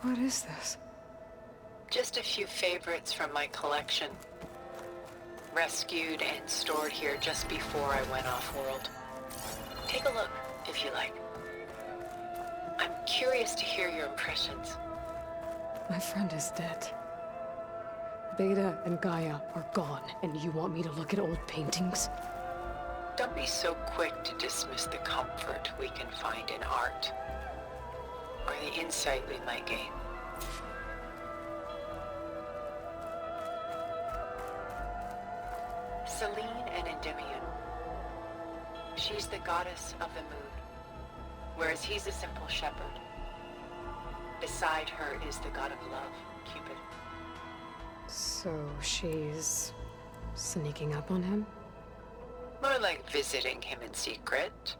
What is this? Just a few favorites from my collection. Rescued and stored here just before I went off-world. Take a look, if you like. I'm curious to hear your impressions. My friend is dead. Beta and Gaia are gone, and you want me to look at old paintings? Don't be so quick to dismiss the comfort we can find in art, or the insight we might gain. Selene an Endymion. She's the goddess of the moon, whereas he's a simple shepherd. Beside her is the god of love, Cupid. So she's sneaking up on him? More like visiting him in secret.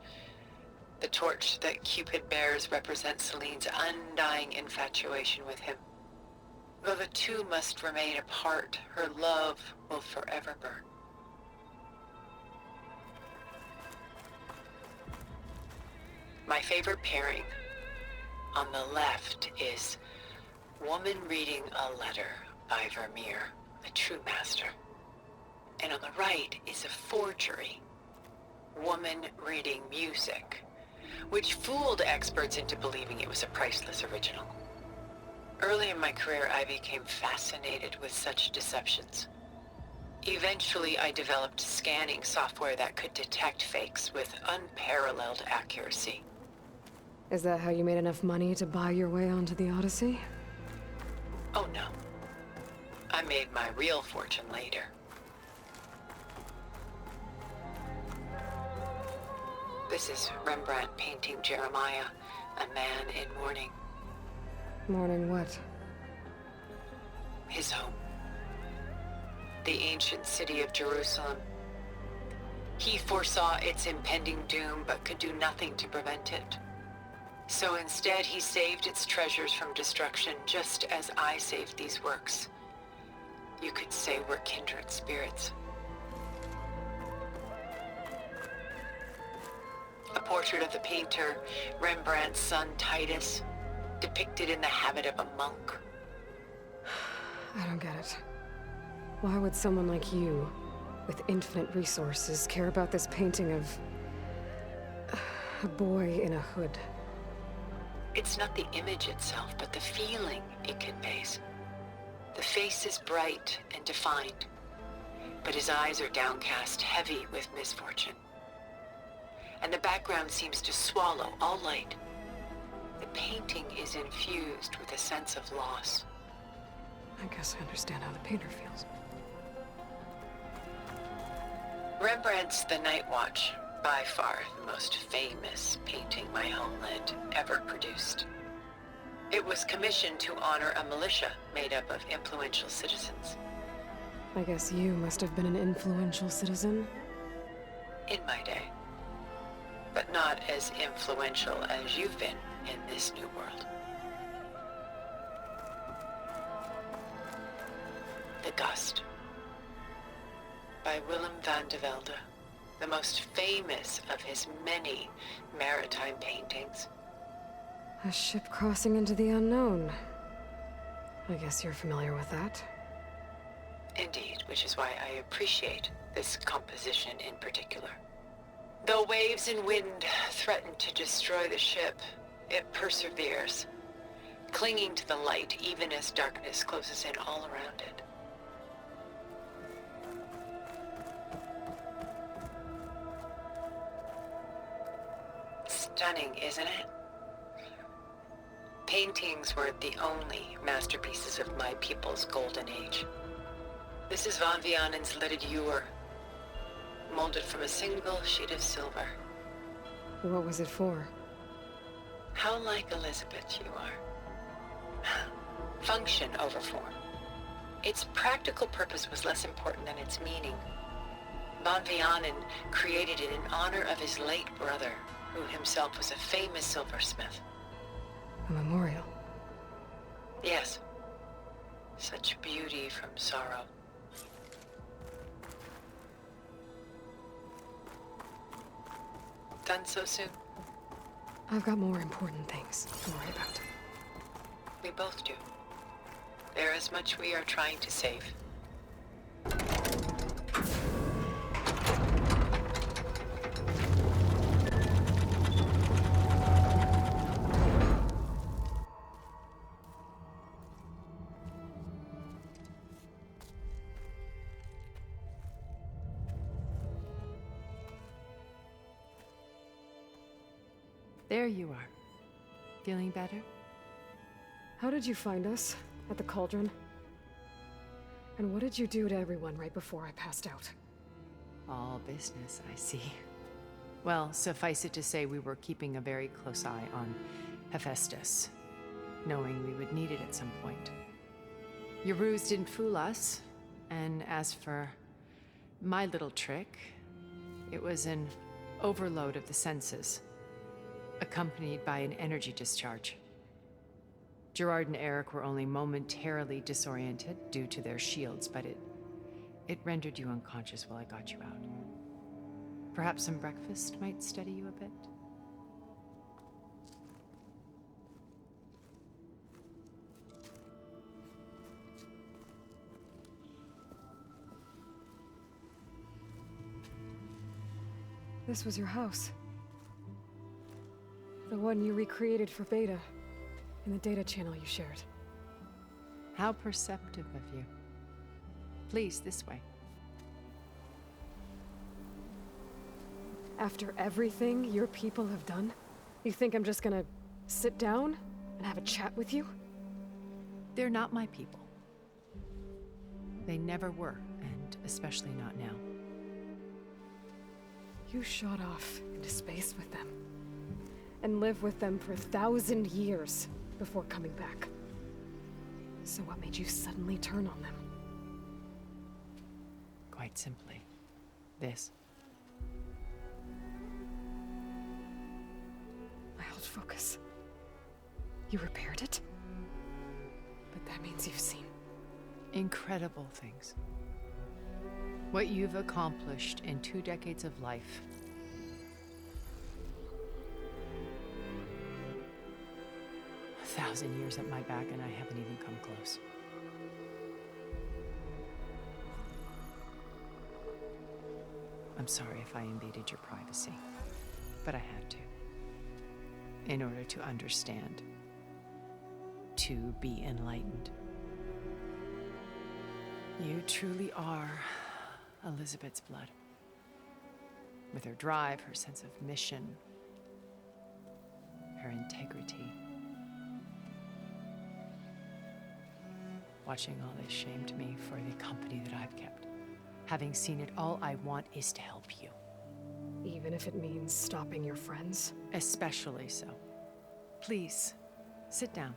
The torch that Cupid bears represents Selene's undying infatuation with him. Though the two must remain apart, her love will forever burn. My favorite pairing on the left is woman reading a letter by Vermeer, a true master. And on the right is a forgery, woman reading music, which fooled experts into believing it was a priceless original. Early in my career, I became fascinated with such deceptions. Eventually, I developed scanning software that could detect fakes with unparalleled accuracy. Is that how you made enough money to buy your way onto the Odyssey? Oh no. I made my real fortune later. This is Rembrandt painting Jeremiah, a man in mourning. Mourning what? His home. The ancient city of Jerusalem. He foresaw its impending doom, but could do nothing to prevent it. So instead, he saved its treasures from destruction, just as I saved these works. You could say we're kindred spirits. A portrait of the painter, Rembrandt's son Titus, depicted in the habit of a monk. I don't get it. Why would someone like you, with infinite resources, care about this painting of a boy in a hood? It's not the image itself, but the feeling it conveys. The face is bright and defined, but his eyes are downcast, heavy with misfortune. And the background seems to swallow all light. The painting is infused with a sense of loss. I guess I understand how the painter feels. Rembrandt's The Night Watch, by far the most famous painting my homeland ever produced. It was commissioned to honor a militia made up of influential citizens. I guess you must have been an influential citizen? In my day. But not as influential as you've been in this new world. The Gust, by Willem van de Velde, the most famous of his many maritime paintings. A ship crossing into the unknown. I guess you're familiar with that. Indeed, which is why I appreciate this composition in particular. Though waves and wind threaten to destroy the ship, it perseveres, clinging to the light even as darkness closes in all around it. Stunning, isn't it? Paintings were the only masterpieces of my people's golden age. This is Van Vianen's Leaded Ewer, molded from a single sheet of silver. What was it for? How like Elizabeth you are. Function over form. Its practical purpose was less important than its meaning. Van Vianen created it in honor of his late brother, who himself was a famous silversmith. A memorial. Yes. Such beauty from sorrow. Done so soon? I've got more important things to worry about. We both do. There is much we are trying to save. There you are. Feeling better? How did you find us? At the cauldron? And what did you do to everyone right before I passed out? All business, I see. Well, suffice it to say we were keeping a very close eye on Hephaestus, knowing we would need it at some point. Your ruse didn't fool us, and as for my little trick, it was an overload of the senses, accompanied by an energy discharge. Gerard and Eric were only momentarily disoriented due to their shields, but it rendered you unconscious while I got you out. Perhaps some breakfast might steady you a bit? This was your house. The one you recreated for Beta, in the data channel you shared. How perceptive of you. Please, this way. After everything your people have done, you think I'm just gonna sit down and have a chat with you? They're not my people. They never were, and especially not now. You shot off into space with them, and lived with them for 1,000 years before coming back. So what made you suddenly turn on them? Quite simply, this. My old focus. You repaired it? But that means you've seen Incredible things. What you've accomplished in 2 decades of life. A 1,000 years at my back and I haven't even come close. I'm sorry if I invaded your privacy, but I had to. In order to understand. To be enlightened. You truly are Elizabeth's blood. With her drive, her sense of mission, her integrity. Watching all this shamed me for the company that I've kept. Having seen it, all I want is to help you. even if it means stopping your friends? Especially so. Please, sit down.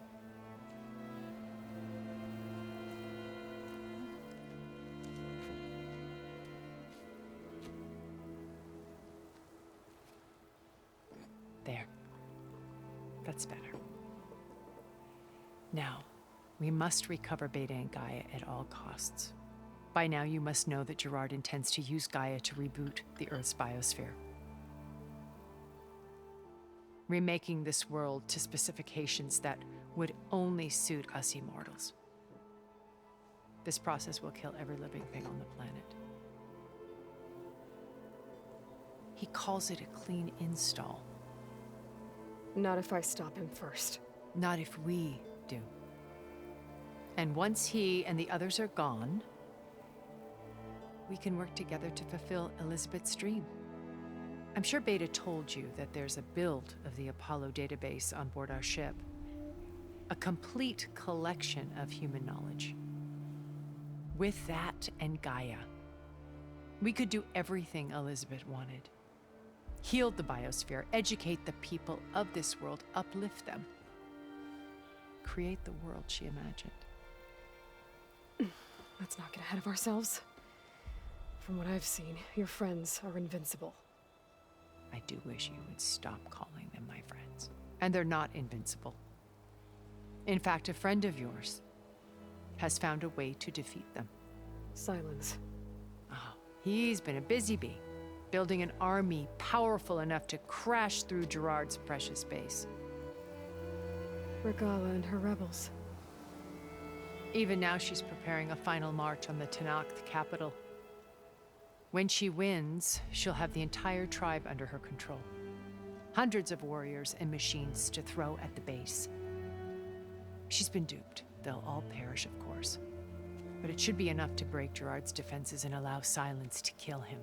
There. That's better. Now, we must recover Beta and Gaia at all costs. By now, you must know that Gerard intends to use Gaia to reboot the Earth's biosphere. Remaking this world to specifications that would only suit us immortals. This process will kill every living thing on the planet. He calls it a clean install. Not if I stop him first. Not if we do. And once he and the others are gone, we can work together to fulfill Elizabeth's dream. I'm sure Beta told you that there's a build of the Apollo database on board our ship. A complete collection of human knowledge. With that and Gaia, we could do everything Elizabeth wanted. Heal the biosphere, educate the people of this world, uplift them. Create the world she imagined. Let's not get ahead of ourselves. From what I've seen, your friends are invincible. I do wish you would stop calling them my friends. And they're not invincible. In fact, a friend of yours has found a way to defeat them. Silence. Oh, he's been a busy bee, building an army powerful enough to crash through Gerard's precious base. Regalla and her rebels. Even now, she's preparing a final march on the Tenakth capital. When she wins, she'll have the entire tribe under her control. Hundreds of warriors and machines to throw at the base. She's been duped. They'll all perish, of course. But it should be enough to break Gerard's defenses and allow Silence to kill him.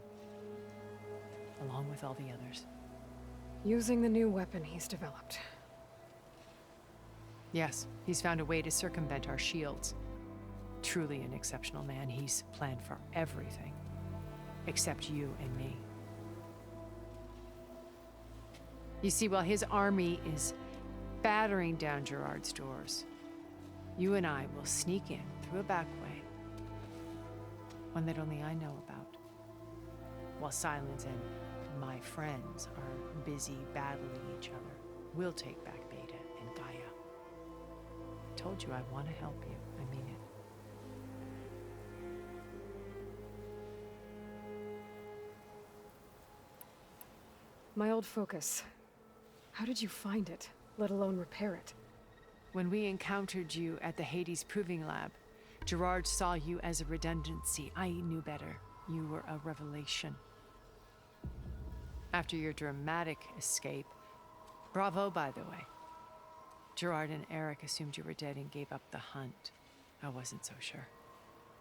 Along with all the others. Using the new weapon he's developed. Yes, he's found a way to circumvent our shields. Truly an exceptional man. He's planned for everything. Except you and me. You see, while his army is battering down Gerard's doors, you and I will sneak in through a back way. One that only I know about. While Silence and my friends are busy battling each other, we'll take back Beta and Gaia. I told you I want to help you. I mean it. My old focus. How did you find it, let alone repair it? When we encountered you at the Hades Proving Lab, Gerard saw you as a redundancy. I knew better. You were a revelation. After your dramatic escape, bravo, by the way. Gerard and Eric assumed you were dead and gave up the hunt. I wasn't so sure.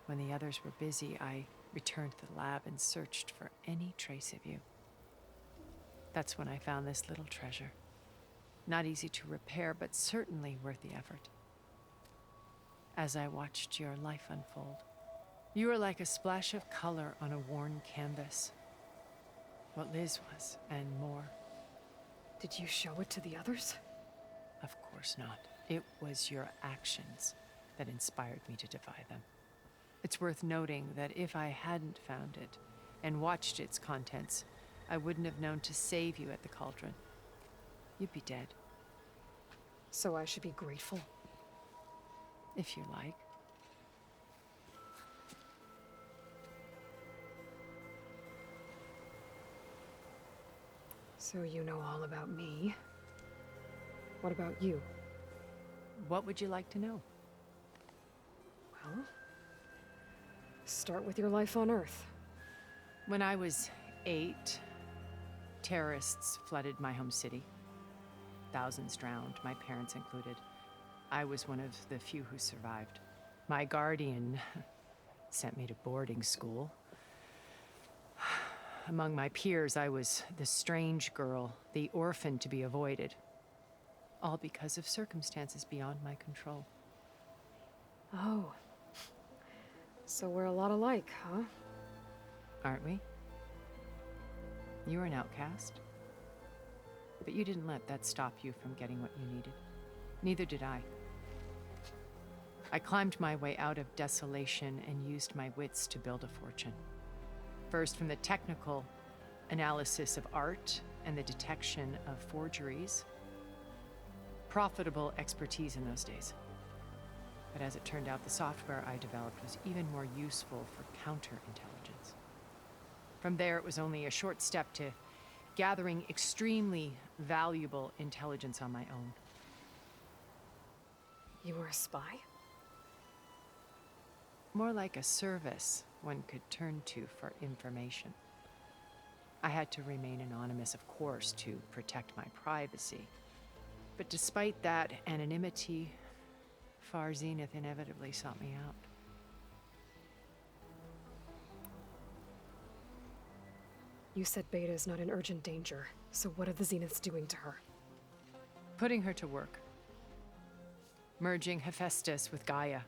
When the others were busy, I returned to the lab and searched for any trace of you. That's when I found this little treasure. Not easy to repair, but certainly worth the effort. As I watched your life unfold, you were like a splash of color on a worn canvas. What Liz was, and more. Did you show it to the others? Of course not. It was your actions that inspired me to defy them. It's worth noting that if I hadn't found it and watched its contents, I wouldn't have known to save you at the cauldron. You'd be dead. So I should be grateful? If you like. So you know all about me. What about you? What would you like to know? Well, start with your life on Earth. When I was 8, terrorists flooded my home city. Thousands drowned, my parents included. I was one of the few who survived. My guardian sent me to boarding school. Among my peers, I was the strange girl, the orphan to be avoided. All because of circumstances beyond my control. Oh. So we're a lot alike, huh? Aren't we? You were an outcast. But you didn't let that stop you from getting what you needed. Neither did I. I climbed my way out of desolation and used my wits to build a fortune. First, from the technical analysis of art and the detection of forgeries. Profitable expertise in those days. But as it turned out, the software I developed was even more useful for counterintelligence. From there, it was only a short step to gathering extremely valuable intelligence on my own. You were a spy? More like a service one could turn to for information. I had to remain anonymous, of course, to protect my privacy. But despite that anonymity, Far Zenith inevitably sought me out. You said Beta is not in urgent danger, so what are the Zeniths doing to her? Putting her to work. Merging Hephaestus with Gaia.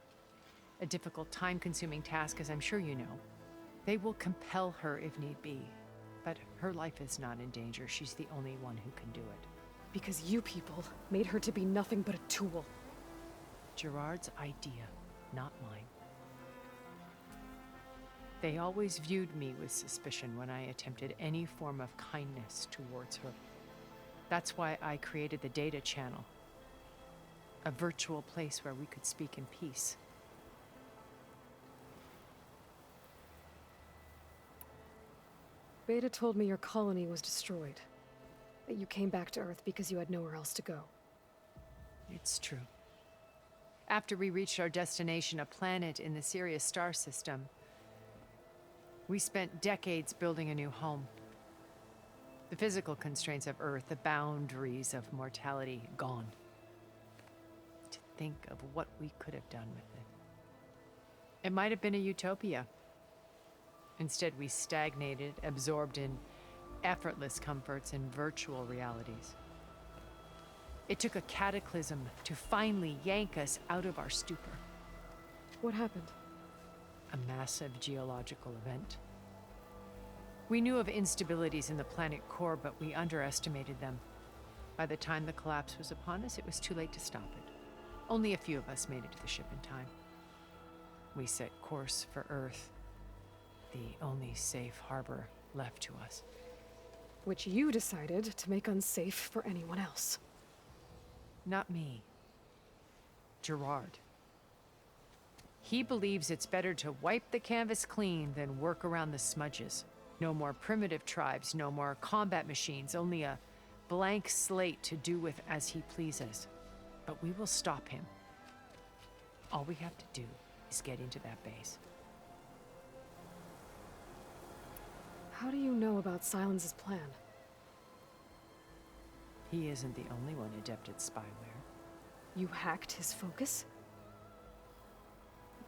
A difficult, time-consuming task, as I'm sure you know. They will compel her if need be. But her life is not in danger. She's the only one who can do it. Because you people made her to be nothing but a tool. Gerard's idea, not mine. They always viewed me with suspicion when I attempted any form of kindness towards her. That's why I created the data channel. A virtual place where we could speak in peace. Beta told me your colony was destroyed. That you came back to Earth because you had nowhere else to go. It's true. After we reached our destination, a planet in the Sirius star system, we spent decades building a new home. The physical constraints of Earth, the boundaries of mortality, gone. To think of what we could have done with it. It might have been a utopia. Instead, we stagnated, absorbed in effortless comforts and virtual realities. It took a cataclysm to finally yank us out of our stupor. What happened? A massive geological event. We knew of instabilities in the planet core, but we underestimated them. By the time the collapse was upon us, it was too late to stop it. Only a few of us made it to the ship in time. We set course for Earth, the only safe harbor left to us. Which you decided to make unsafe for anyone else. Not me. Gerard. He believes it's better to wipe the canvas clean than work around the smudges. No more primitive tribes, no more combat machines, only a blank slate to do with as he pleases. But we will stop him. All we have to do is get into that base. How do you know about Silence's plan? He isn't the only one adept at spyware. You hacked his focus?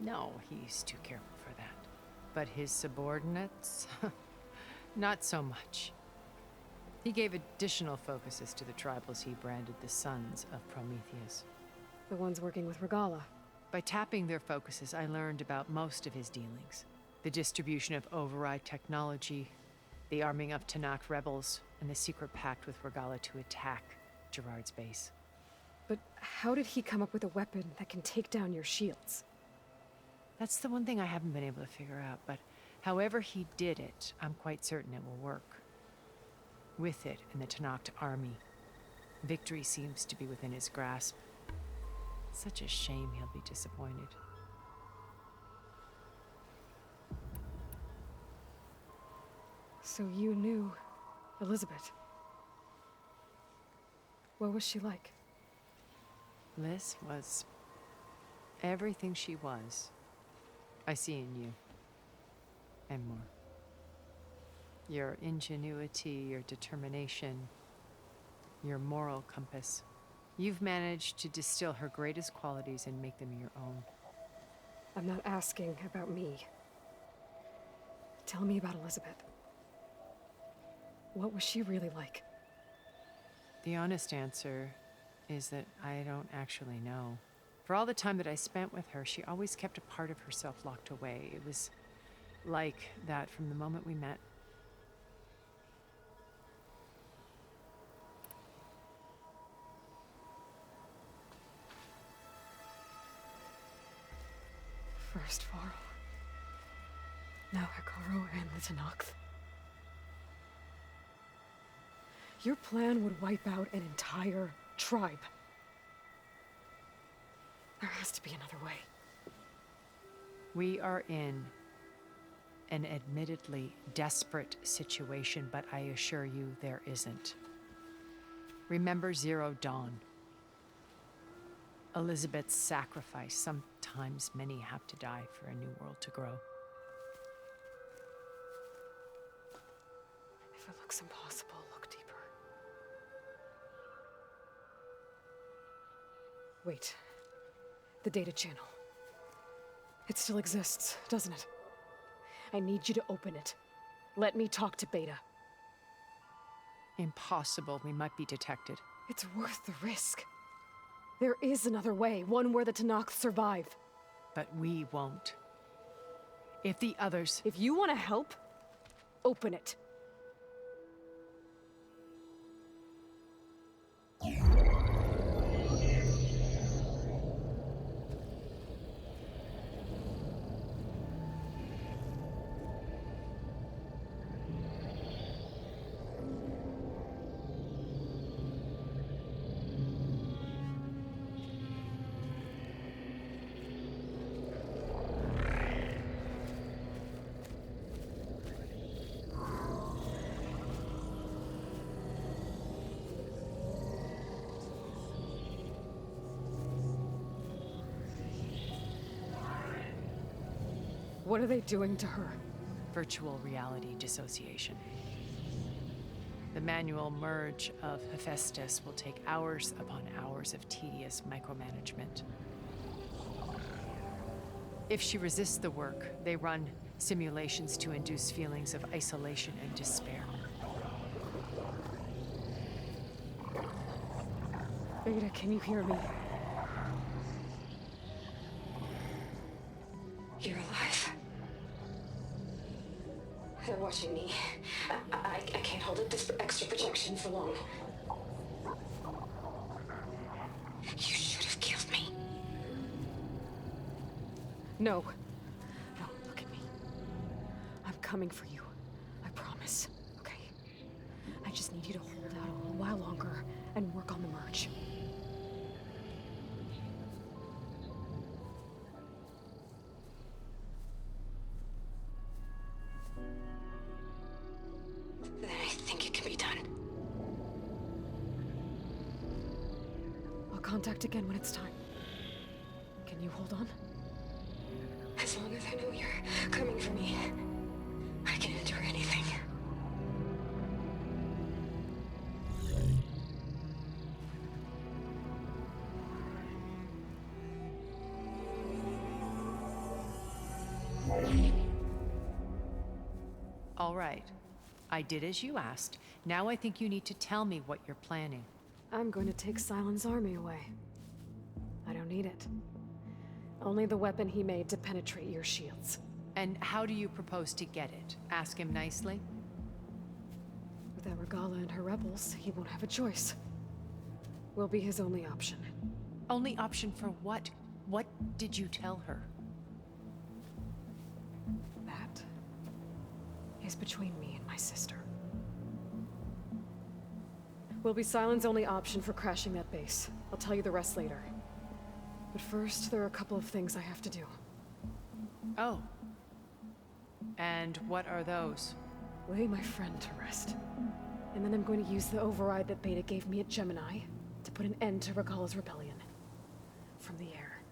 No, he's too careful for that. But his subordinates? Not so much. He gave additional focuses to the tribals he branded the Sons of Prometheus. The ones working with Regalla. By tapping their focuses, I learned about most of his dealings. The distribution of override technology, the arming of Tanakh rebels, and the secret pact with Regalla to attack Gerard's base. But how did he come up with a weapon that can take down your shields? That's the one thing I haven't been able to figure out, but however he did it, I'm quite certain it will work. With it and the Tanakh army, victory seems to be within his grasp. Such a shame he'll be disappointed. So you knew Elizabeth. What was she like? Liz was everything she was. I see in you. And more. Your ingenuity, your determination, your moral compass. You've managed to distill her greatest qualities and make them your own. I'm not asking about me. Tell me about Elizabeth. What was she really like? The honest answer is that I don't actually know. For all the time that I spent with her, she always kept a part of herself locked away. It was like that from the moment we met. First Varl. Now Hikaru and the Tanakh. Your plan would wipe out an entire tribe. There has to be another way. We are in an admittedly desperate situation, but I assure you there isn't. Remember Zero Dawn. Elizabeth's sacrifice. Sometimes many have to die for a new world to grow. If it looks impossible, look deeper. Wait. The data channel. It still exists, doesn't it? I need you to open it. Let me talk to Beta. Impossible. We might be detected. It's worth the risk. There is another way, one where the Tanakh survive. But we won't. If the others... If you want to help, open it. What are they doing to her? Virtual reality dissociation. The manual merge of Hephaestus will take hours upon hours of tedious micromanagement. If she resists the work, they run simulations to induce feelings of isolation and despair. Beta, can you hear me? You're alive. They're watching me. I can't hold up this extra projection for long. You should have killed me. No. No, look at me. I'm coming for you. I promise. Okay? I just need you to hold out a little while longer and work on the merge. Then I think it can be done. I'll contact again when it's time. Can you hold on? As long as I know you're coming for me, I can endure anything. All right. I did as you asked. Now I think you need to tell me what you're planning. I'm going to take Sylens' army away. I don't need it. Only the weapon he made to penetrate your shields. And how do you propose to get it? Ask him nicely? Without Regalla and her rebels, he won't have a choice. We'll be his only option. Only option for what? What did you tell her? That is between me and my sister. Will be Sylens' only option for crashing that base. I'll tell you the rest later. But first, there are a couple of things I have to do. Oh. And what are those? Lay my friend to rest. And then I'm going to use the override that Beta gave me at Gemini to put an end to Regalla's rebellion. From the air.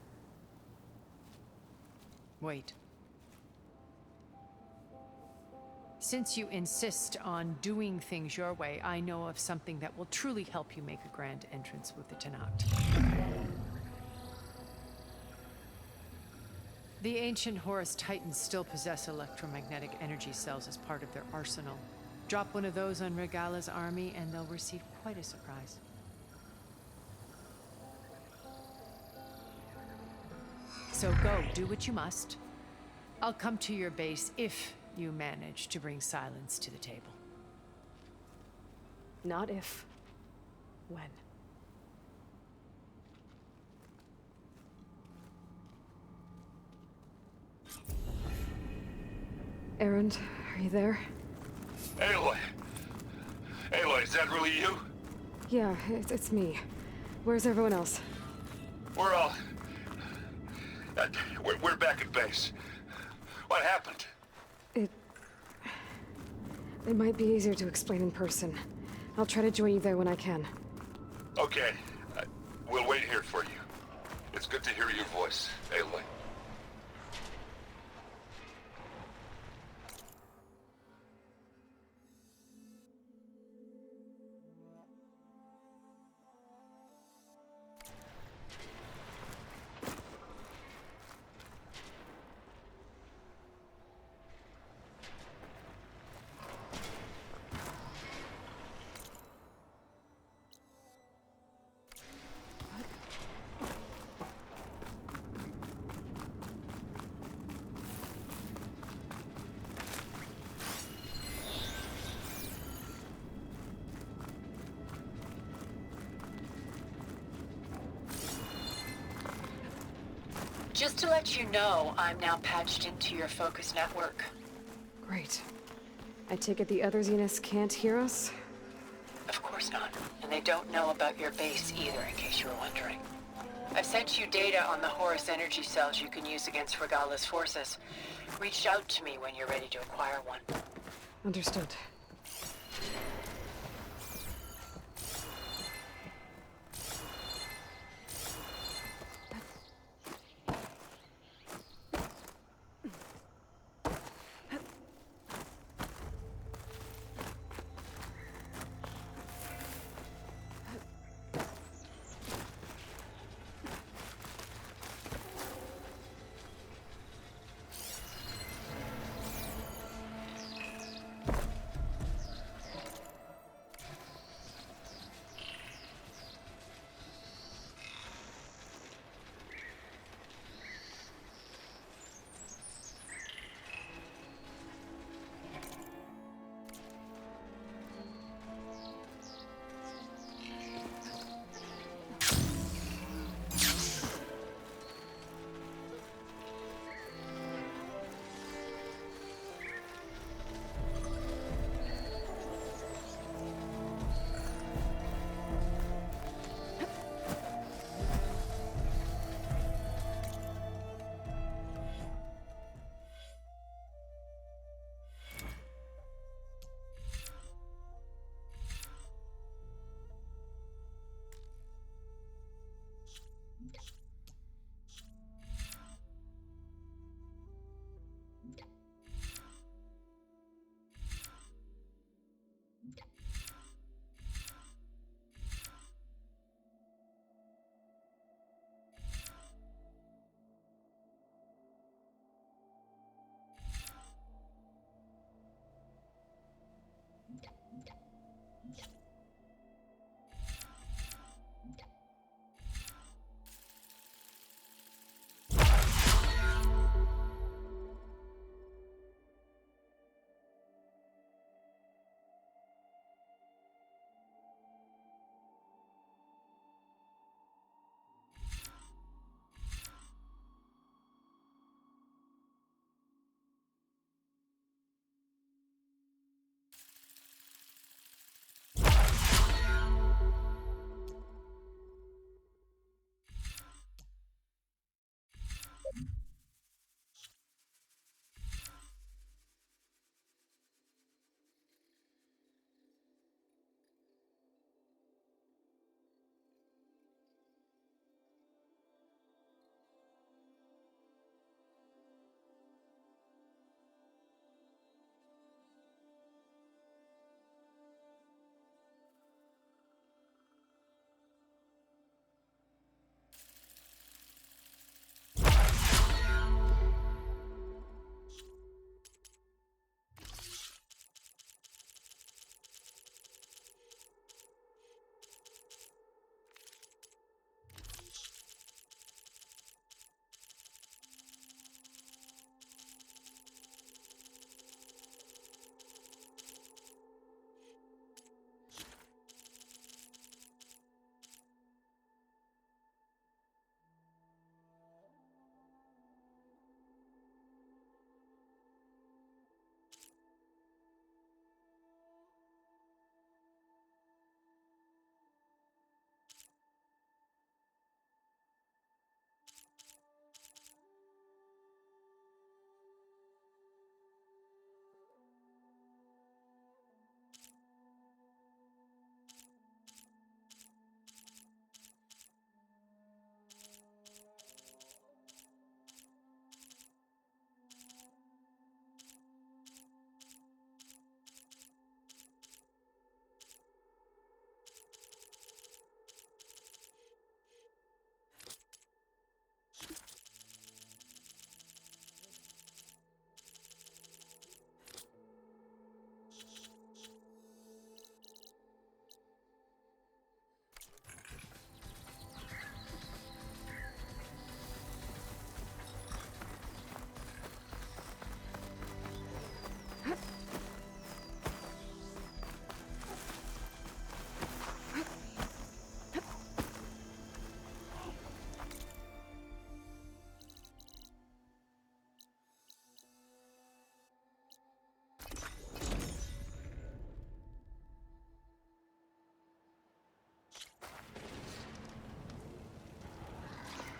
Wait. Since you insist on doing things your way, I know of something that will truly help you make a grand entrance with the Tenat. The ancient Horus Titans still possess electromagnetic energy cells as part of their arsenal. Drop one of those on Regalla's army and they'll receive quite a surprise. So go, do what you must. I'll come to your base if you manage to bring Sylens to the table. Not if. When. Erend, are you there? Aloy! Aloy, is that really you? Yeah, it's me. Where's everyone else? We're all... we're back at base. What happened? It might be easier to explain in person. I'll try to join you there when I can. Okay. We'll wait here for you. It's good to hear your voice, Aloy. Just to let you know, I'm now patched into your focus network. Great. I take it the other Zeniths can't hear us? Of course not. And they don't know about your base either, in case you were wondering. I've sent you data on the Horus energy cells you can use against Regalla's forces. Reach out to me when you're ready to acquire one. Understood.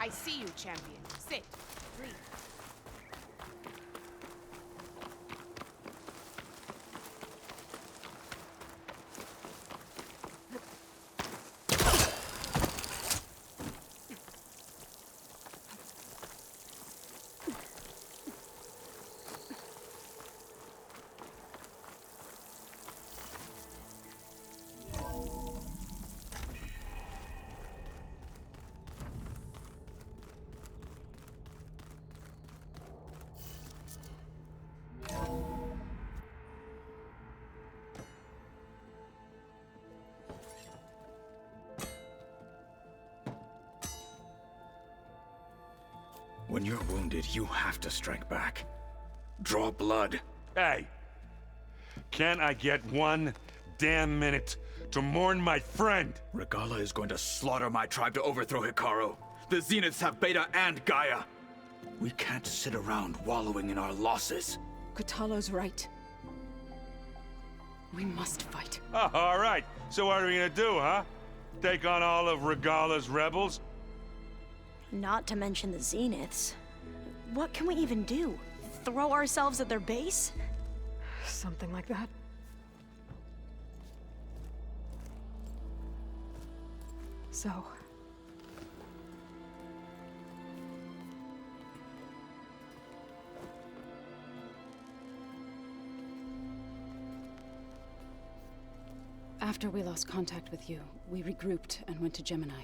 I see you, champion. Sit. Breathe. When you're wounded, you have to strike back. Draw blood. Hey! Can't I get one damn minute to mourn my friend? Regalla is going to slaughter my tribe to overthrow Hikaru. The Zeniths have Beta and Gaia. We can't sit around wallowing in our losses. Kotallo's right. We must fight. Oh, all right. So what are we gonna do, huh? Take on all of Regalla's rebels? Not to mention the Zeniths. What can we even do? Throw ourselves at their base? Something like that. So... After we lost contact with you, we regrouped and went to Gemini.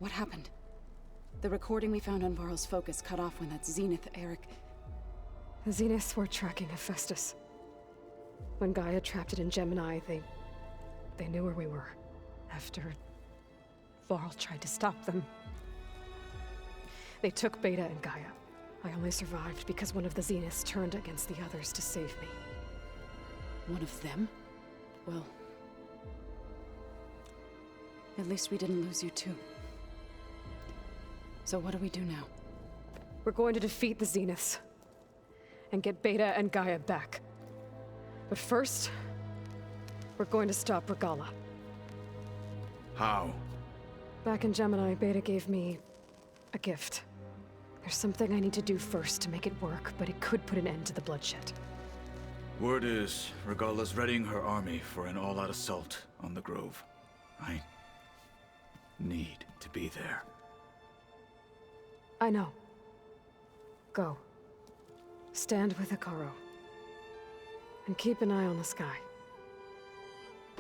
What happened? The recording we found on Varl's focus cut off when that Zenith Eric... The Zeniths were tracking Hephaestus. When Gaia trapped it in Gemini, they knew where we were. After Varl tried to stop them. They took Beta and Gaia. I only survived because one of the Zeniths turned against the others to save me. One of them? Well... at least we didn't lose you too. So what do we do now? We're going to defeat the Zeniths. And get Beta and Gaia back. But first... we're going to stop Regalla. How? Back in Gemini, Beta gave me... a gift. There's something I need to do first to make it work, but it could put an end to the bloodshed. Word is, Regalla's readying her army for an all-out assault on the Grove. I... need to be there. I know. Go. Stand with Hikaru. And keep an eye on the sky.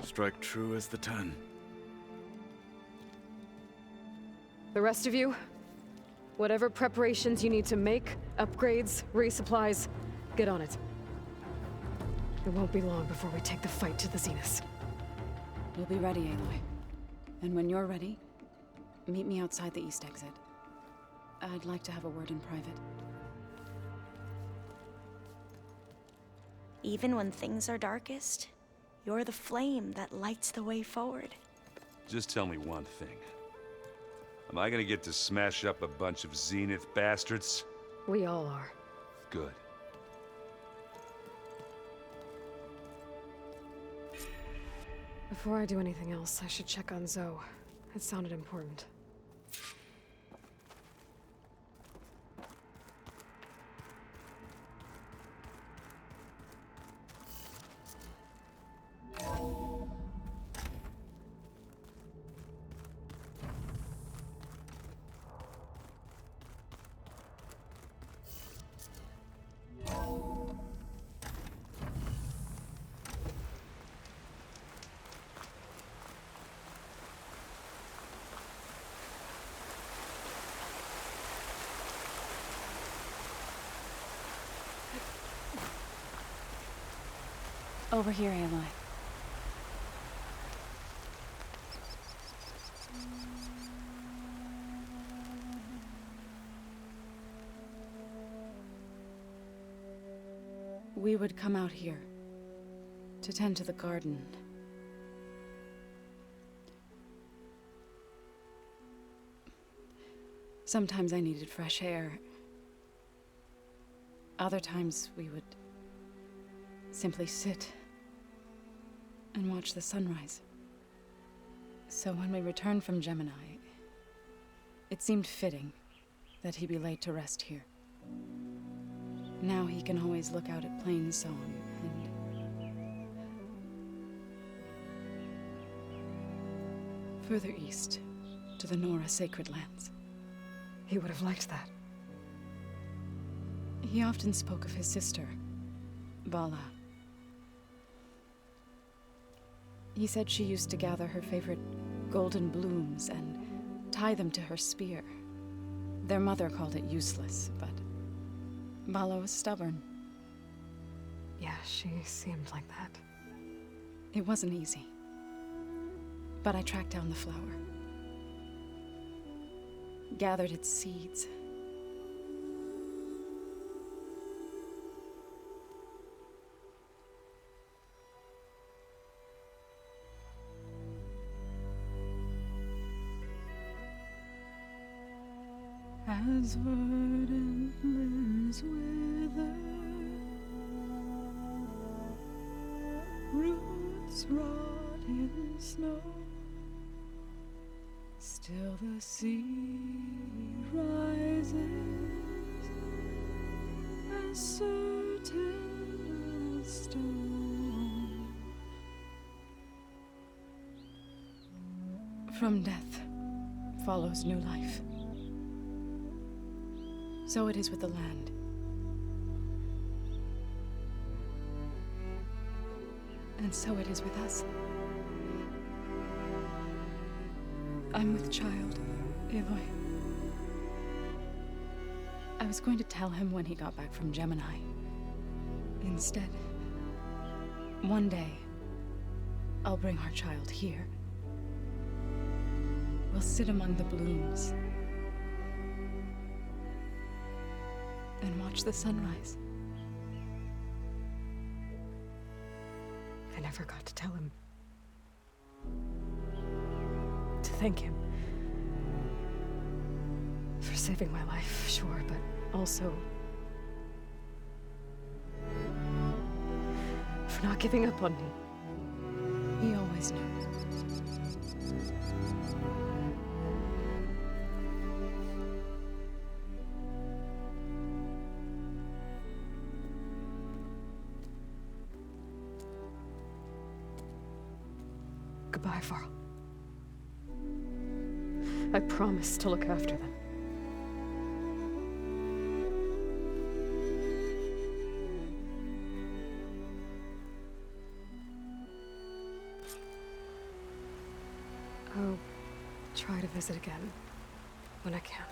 Strike true as the 10. The rest of you, whatever preparations you need to make, upgrades, resupplies, get on it. It won't be long before we take the fight to the Zeniths. We'll be ready, Aloy. And when you're ready, meet me outside the east exit. I'd like to have a word in private. Even when things are darkest, you're the flame that lights the way forward. Just tell me one thing. Am I gonna get to smash up a bunch of Zenith bastards? We all are. Good. Before I do anything else, I should check on Zoe. It sounded important. Over here, Aloy. We would come out here to tend to the garden. Sometimes I needed fresh air. Other times we would simply sit and watch the sunrise. So when we returned from Gemini, It seemed fitting that he be laid to rest here. Now he can always look out at Plain Song and... further east, to the Nora Sacred Lands. He would have liked that. He often spoke of his sister, Bala. He said she used to gather her favorite golden blooms and tie them to her spear. Their mother called it useless, but Bala was stubborn. Yeah, she seemed like that. It wasn't easy. But I tracked down the flower. Gathered its seeds. As verdant limbs wither, roots rot in snow, still the sea rises, as certain as stone. From death follows new life. So it is with the land. And so it is with us. I'm with child, Aloy. I was going to tell him when he got back from Gemini. Instead, one day, I'll bring our child here. We'll sit among the blooms and watch the sunrise. I never got to tell him. To thank him. For saving my life, sure, but also... for not giving up on me. He always knew. Goodbye, Varl. I promise to look after them. I'll try to visit again when I can.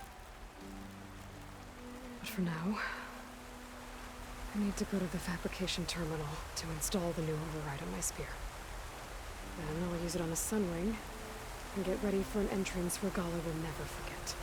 But for now, I need to go to the fabrication terminal to install the new override on my spear. Then I'll use it on a sunwing, and get ready for an entrance Regalla will never forget.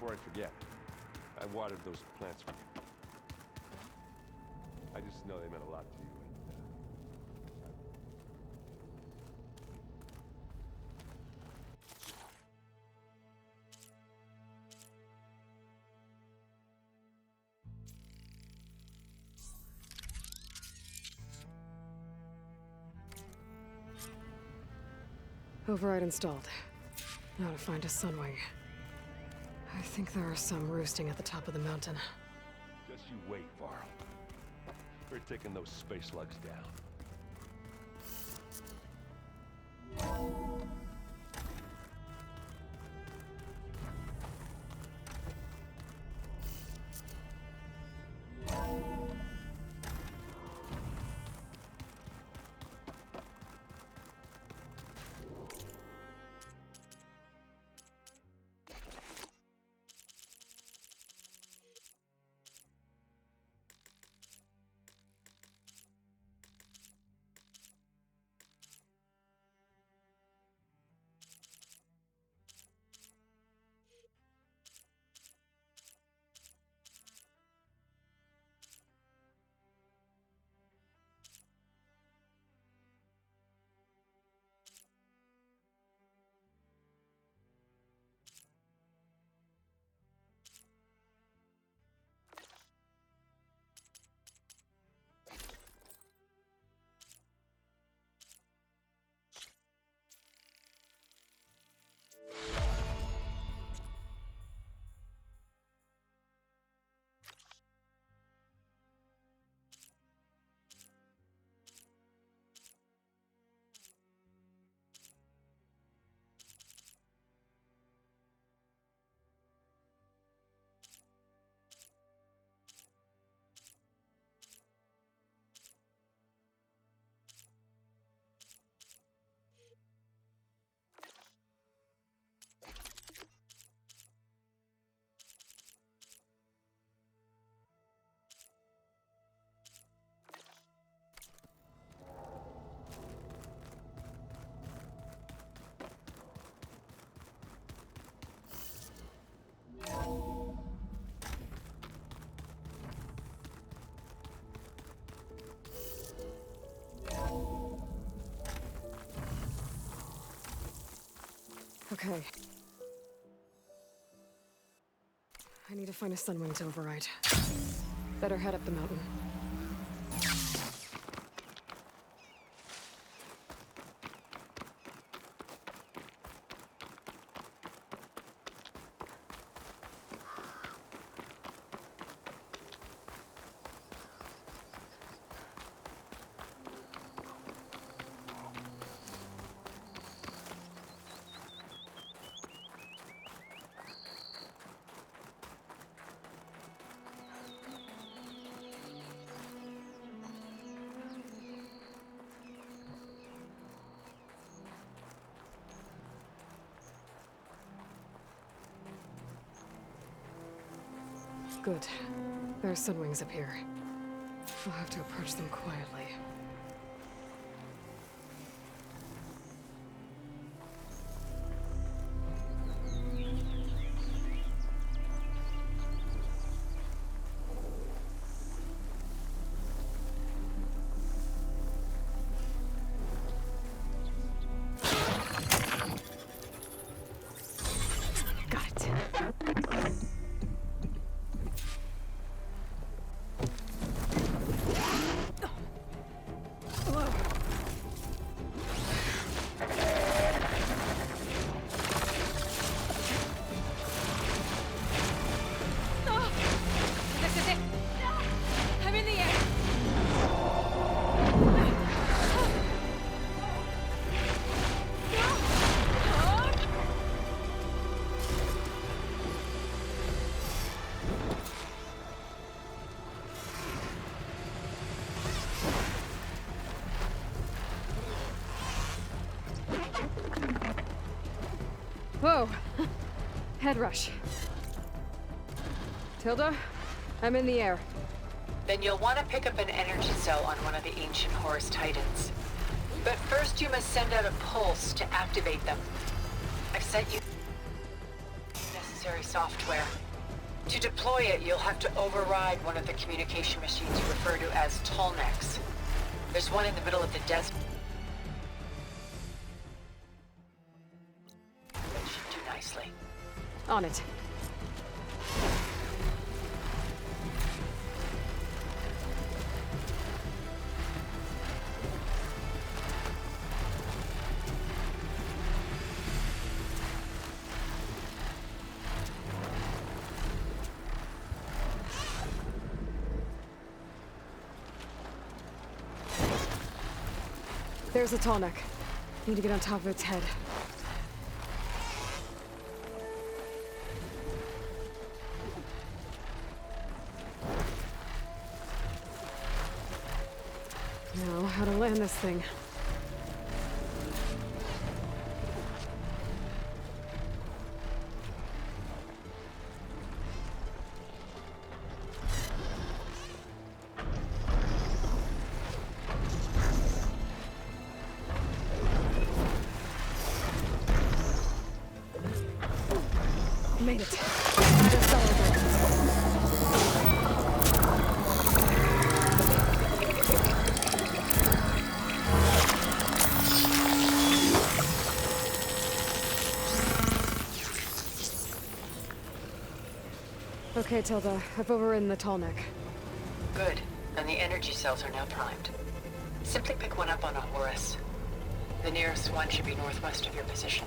Before I forget, I watered those plants for you. I just know they meant a lot to you. Override installed. Now to find a sunwing. I think there are some roosting at the top of the mountain. Just you wait, Varl. We're taking those space slugs down. Okay. I need to find a sunwing to override. Better head up the mountain. Good. There are sunwings up here. We'll have to approach them quietly. Got it. This is it. I'm in the air. Whoa! Head rush. Tilda, I'm in the air. Then you'll want to pick up an energy cell on one of the ancient Horus Titans. But first you must send out a pulse to activate them. I've sent you necessary software. To deploy it, you'll have to override one of the communication machines you refer to as Tallnecks. There's one in the middle of the desert. That should do nicely. On it. There's a tall neck. Need to get on top of its head. Now, how to land this thing? Made it. Just celebrate. Okay, Tilda. I've overridden the tall neck. Good. And the energy cells are now primed. Simply pick one up on a Horus. The nearest one should be northwest of your position.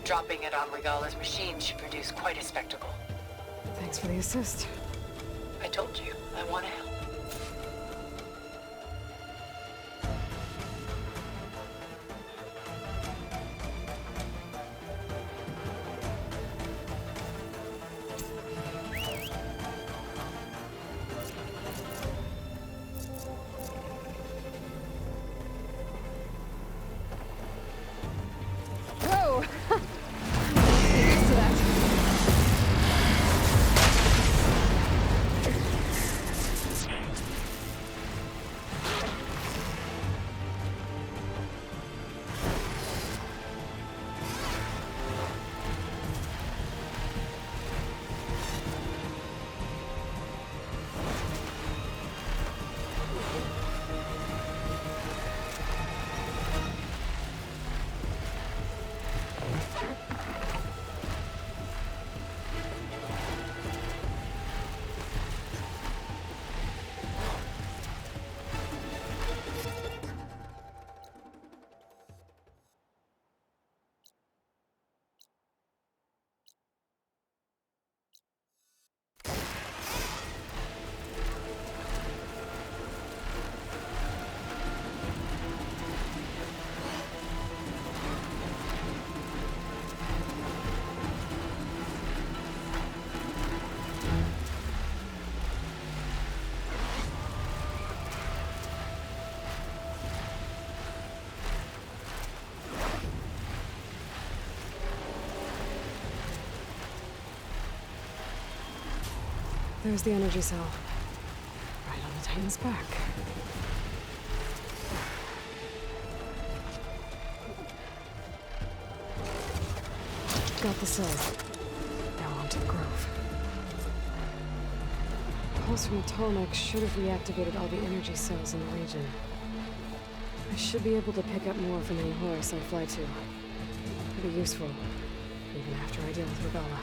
Dropping it on Regalla's machine should produce quite a spectacle. Thanks for the assist. I told you, I want to help. Whoa! Get used to that. There's the energy cell. Right on the Titan's back. Got the cells. Now on to the Grove. The pulse from the Tolmec should have reactivated all the energy cells in the region. I should be able to pick up more from any horse I fly to. Pretty useful, even after I deal with Regalla.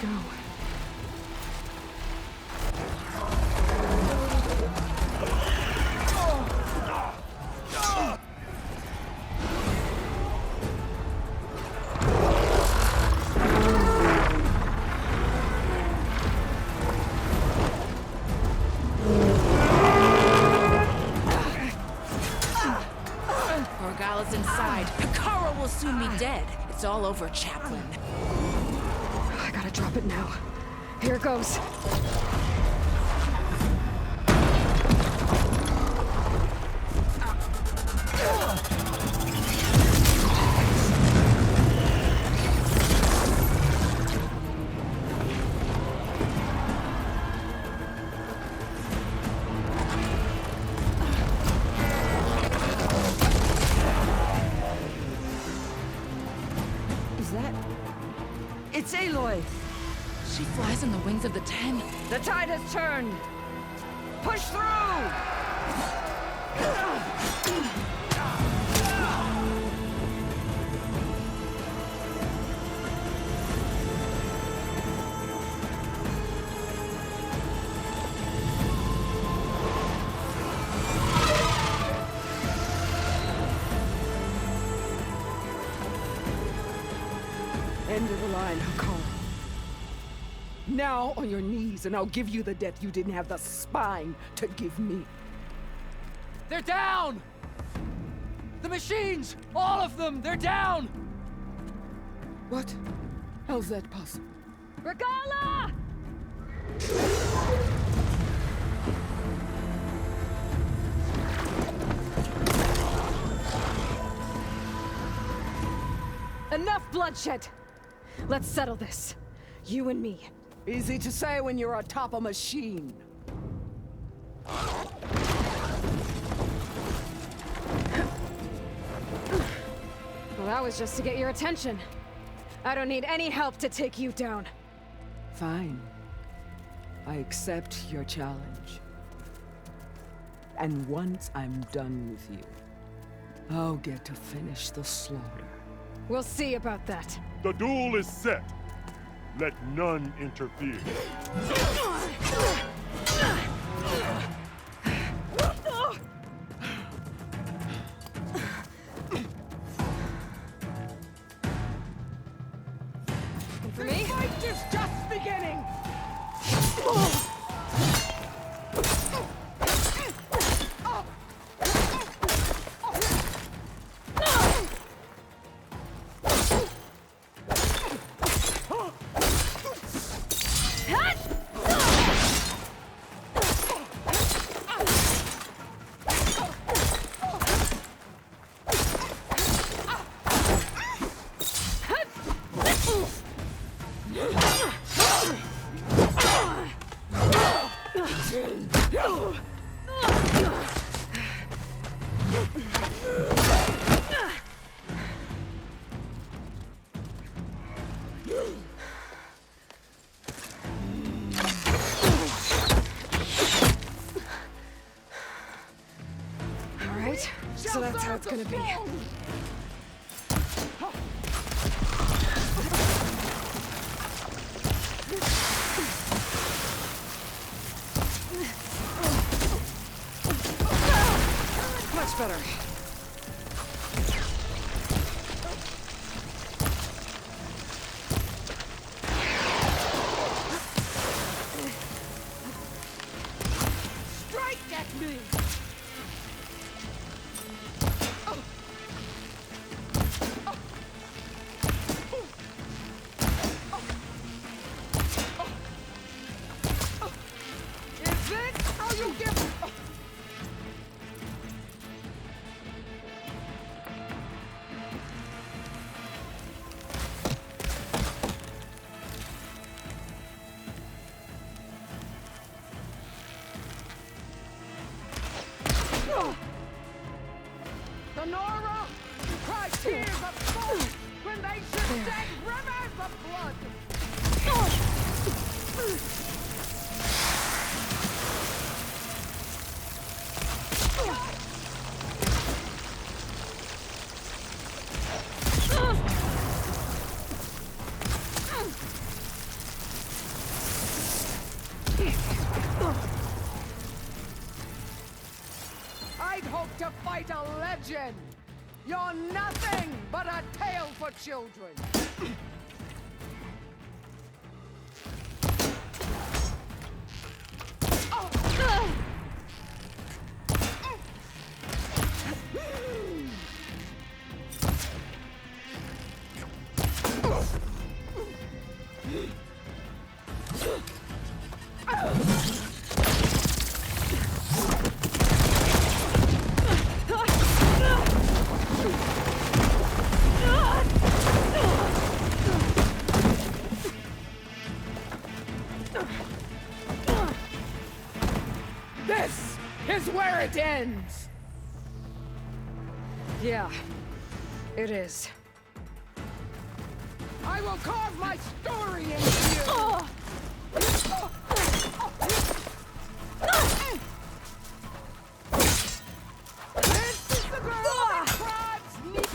Go. Regalla's inside. Hikara will soon be dead. It's all over, Chaplain. I gotta drop it now. Here it goes. Is that... It's Aloy! She flies on the wings of the Ten. The tide has turned! Push through! End of the line, Hikara. Now on your knees, and I'll give you the death you didn't have the spine to give me. They're down! The machines! All of them! They're down! What? How's that possible? Regalla! Enough bloodshed! Let's settle this. You and me. Easy to say when you're atop a machine. Well, that was just to get your attention. I don't need any help to take you down. Fine. I accept your challenge. And once I'm done with you, I'll get to finish the slaughter. We'll see about that. The duel is set. Let none interfere. For me? The fight is just beginning! gonna be. Much better. Strike at me! Is this how you give... The Nora cry tears of blood when they should shed rivers of blood. I'd hoped to fight a legend. You're nothing but a tale for children. This is where it ends. Yeah, it is. I will carve my story into you. This is the girl that tribes need.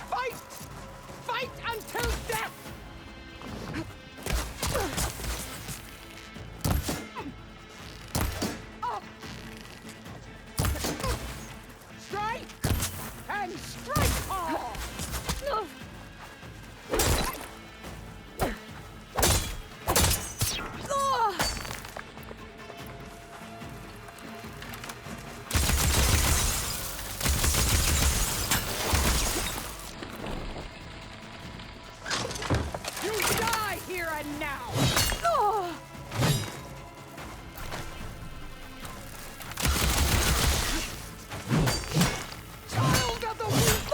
Fight! Fight until death! Strike! And strike hard! You die here and now! Child of the weak!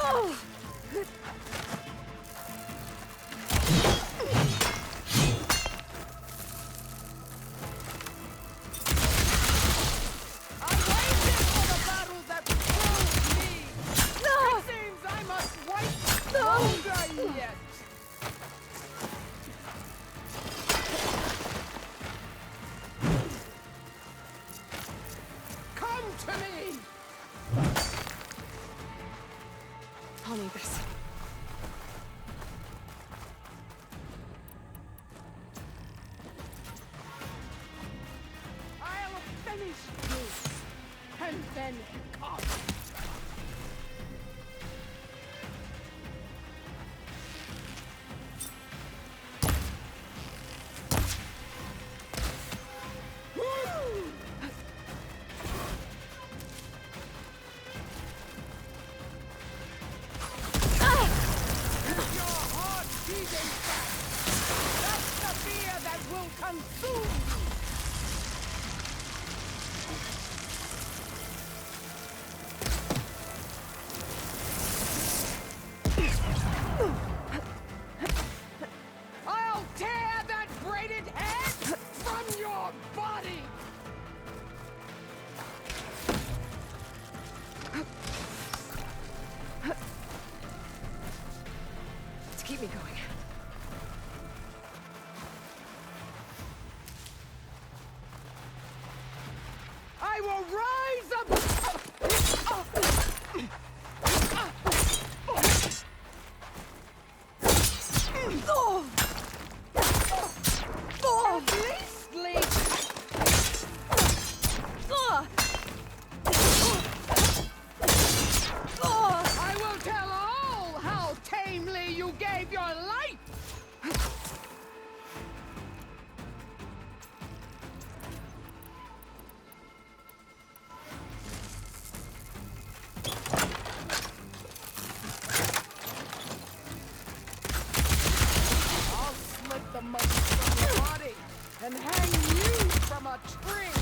I waited for the battle that proved me! It seems I must wait longer yet! Come to me! I'll need this. I'll finish this, and then come. Your heart beating fast. That's the fear that will consume you. I'll tear that braided head from your body! Let's keep me going. will rise up. At least leave. I will tell all how tamely you gave your life. I'll slit the muscles from your body and hang you from a tree.